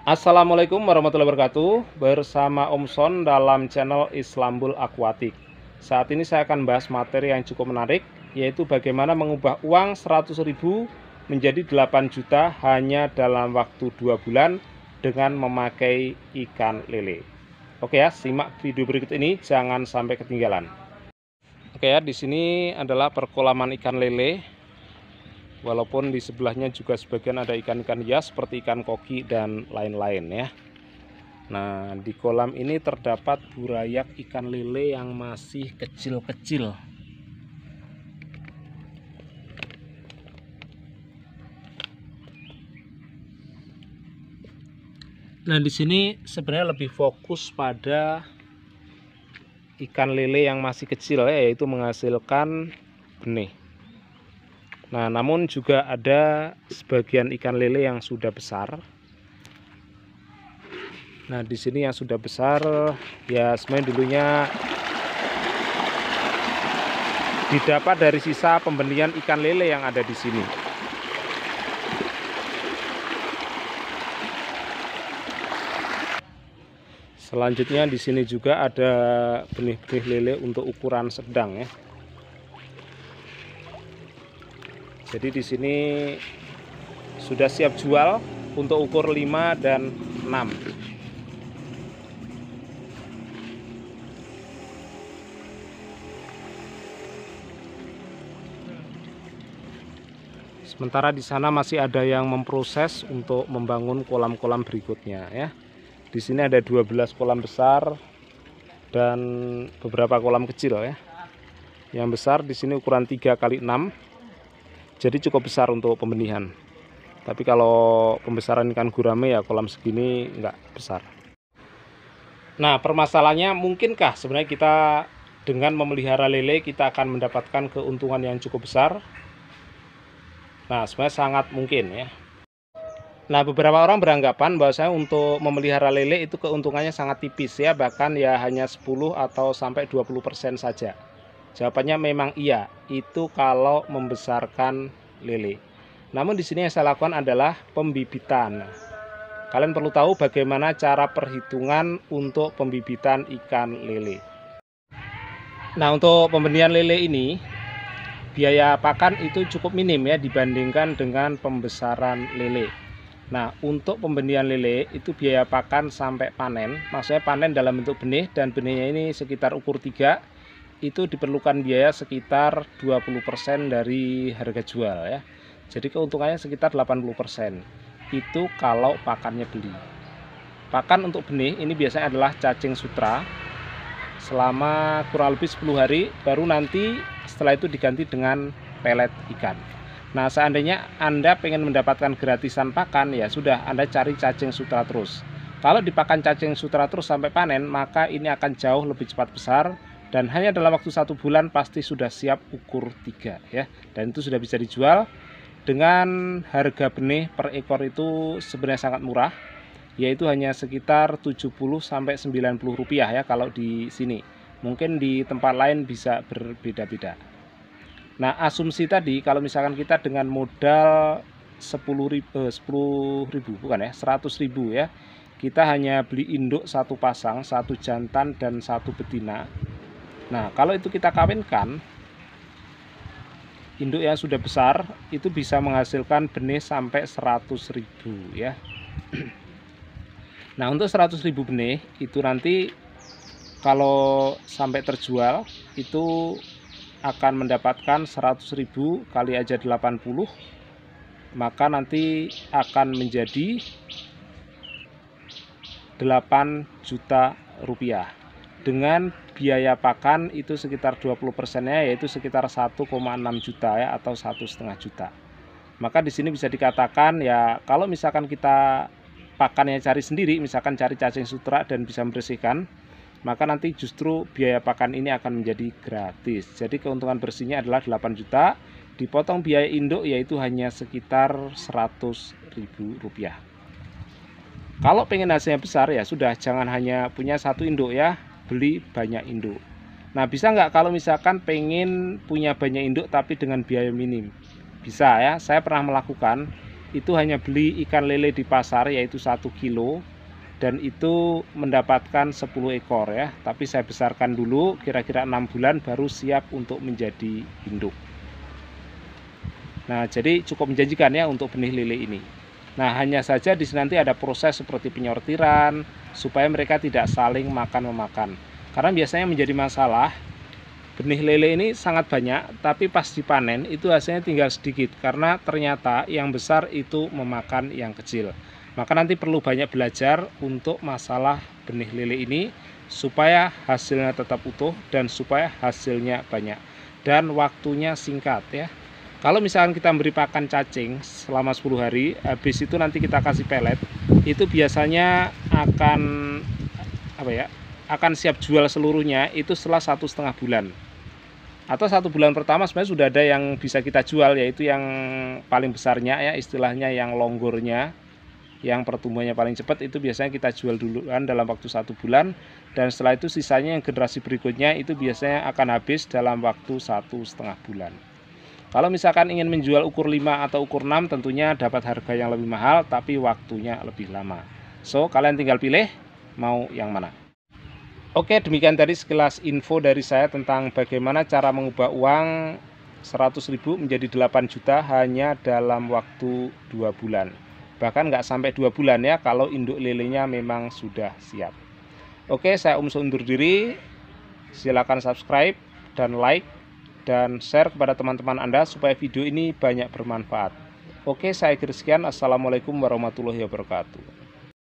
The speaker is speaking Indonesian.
Assalamualaikum warahmatullahi wabarakatuh. Bersama Om Son dalam channel Islambul Aquatic. Saat ini saya akan bahas materi yang cukup menarik, yaitu bagaimana mengubah uang 100.000 menjadi 8 juta hanya dalam waktu 2 bulan dengan memakai ikan lele. Oke ya, simak video berikut ini, jangan sampai ketinggalan. Oke ya, di sini adalah perkolaman ikan lele. Walaupun di sebelahnya juga sebagian ada ikan-ikan hias seperti ikan koki dan lain-lain ya. Nah, di kolam ini terdapat burayak ikan lele yang masih kecil-kecil. Nah, di sini sebenarnya lebih fokus pada ikan lele yang masih kecil ya, yaitu menghasilkan benih. Nah, namun juga ada sebagian ikan lele yang sudah besar. Nah, di sini yang sudah besar ya sebenarnya dulunya didapat dari sisa pembenihan ikan lele yang ada di sini. Selanjutnya di sini juga ada benih-benih lele untuk ukuran sedang ya. Jadi di sini sudah siap jual untuk ukur 5 dan 6. Sementara di sana masih ada yang memproses untuk membangun kolam-kolam berikutnya ya. Di sini ada 12 kolam besar dan beberapa kolam kecil ya. Yang besar di sini ukuran 3 x 6. Jadi cukup besar untuk pembenihan. Tapi kalau pembesaran ikan gurame ya kolam segini enggak besar. Nah, permasalahannya mungkinkah sebenarnya kita dengan memelihara lele kita akan mendapatkan keuntungan yang cukup besar? Nah, sebenarnya sangat mungkin ya. Nah, beberapa orang beranggapan bahwasanya untuk memelihara lele itu keuntungannya sangat tipis ya, bahkan ya hanya 10 atau sampai 20% saja. Jawabannya memang iya, itu kalau membesarkan lele. Namun di sini yang saya lakukan adalah pembibitan. Kalian perlu tahu bagaimana cara perhitungan untuk pembibitan ikan lele. Nah, untuk pembenihan lele ini biaya pakan itu cukup minim ya dibandingkan dengan pembesaran lele. Nah, untuk pembenihan lele itu biaya pakan sampai panen, maksudnya panen dalam bentuk benih dan benihnya ini sekitar ukur 3, itu diperlukan biaya sekitar 20% dari harga jual ya. Jadi keuntungannya sekitar 80%. Itu kalau pakannya beli. Pakan untuk benih ini biasanya adalah cacing sutra selama kurang lebih 10 hari, baru nanti setelah itu diganti dengan pelet ikan. Nah, seandainya Anda pengen mendapatkan gratisan pakan, ya sudah Anda cari cacing sutra terus. Kalau dipakan cacing sutra terus sampai panen, maka ini akan jauh lebih cepat besar dan hanya dalam waktu 1 bulan pasti sudah siap ukur 3 ya. Dan itu sudah bisa dijual dengan harga benih per ekor itu sebenarnya sangat murah, yaitu hanya sekitar 70 sampai 90 rupiah ya kalau di sini. Mungkin di tempat lain bisa berbeda-beda. Nah, asumsi tadi kalau misalkan kita dengan modal 10.000 bukan ya, 100.000 ya. Kita hanya beli induk 1 pasang, 1 jantan dan 1 betina. Nah, kalau itu kita kawinkan, induk yang sudah besar itu bisa menghasilkan benih sampai 100.000 ya. Nah, untuk 100.000 benih itu nanti kalau sampai terjual itu akan mendapatkan 100.000 kali aja 80, maka nanti akan menjadi 8 juta rupiah. Dengan biaya pakan itu sekitar 20%-nya yaitu sekitar 1,6 juta ya, atau 1,5 juta. Maka di sini bisa dikatakan ya kalau misalkan kita pakannya cari sendiri, misalkan cari cacing sutra dan bisa membersihkan, maka nanti justru biaya pakan ini akan menjadi gratis. Jadi keuntungan bersihnya adalah 8 juta, dipotong biaya induk yaitu hanya sekitar 100.000 rupiah. Kalau pengen hasilnya besar ya sudah, jangan hanya punya 1 induk ya, beli banyak induk. Nah, bisa nggak kalau misalkan pengen punya banyak induk tapi dengan biaya minim? Bisa ya, saya pernah melakukan. itu hanya beli ikan lele di pasar, yaitu 1 kilo, dan itu mendapatkan 10 ekor ya. Tapi saya besarkan dulu, kira-kira 6 bulan baru siap untuk menjadi induk. Nah, jadi cukup menjanjikan ya untuk benih lele ini. Nah, hanya saja di sini nanti ada proses seperti penyortiran supaya mereka tidak saling makan-memakan. Karena biasanya menjadi masalah, benih lele ini sangat banyak, tapi pas dipanen itu hasilnya tinggal sedikit karena ternyata yang besar itu memakan yang kecil. Maka nanti perlu banyak belajar untuk masalah benih lele ini supaya hasilnya tetap utuh dan supaya hasilnya banyak dan waktunya singkat ya. Kalau misalkan kita beri pakan cacing selama 10 hari, habis itu nanti kita kasih pelet, itu biasanya akan siap jual seluruhnya itu setelah 1,5 bulan. Atau 1 bulan pertama sebenarnya sudah ada yang bisa kita jual, yaitu yang paling besarnya ya, istilahnya yang longgornya, yang pertumbuhannya paling cepat, itu biasanya kita jual duluan dalam waktu 1 bulan, dan setelah itu sisanya yang generasi berikutnya itu biasanya akan habis dalam waktu 1,5 bulan. Kalau misalkan ingin menjual ukur 5 atau ukur 6 tentunya dapat harga yang lebih mahal tapi waktunya lebih lama. So, kalian tinggal pilih mau yang mana. Oke, demikian tadi sekilas info dari saya tentang bagaimana cara mengubah uang 100.000 menjadi 8 juta hanya dalam waktu 2 bulan. Bahkan nggak sampai 2 bulan ya kalau induk lelenya memang sudah siap. Oke, saya undur diri. Silakan subscribe dan like dan share kepada teman-teman Anda supaya video ini banyak bermanfaat. Oke, saya akhiri sekian. Assalamualaikum warahmatullahi wabarakatuh.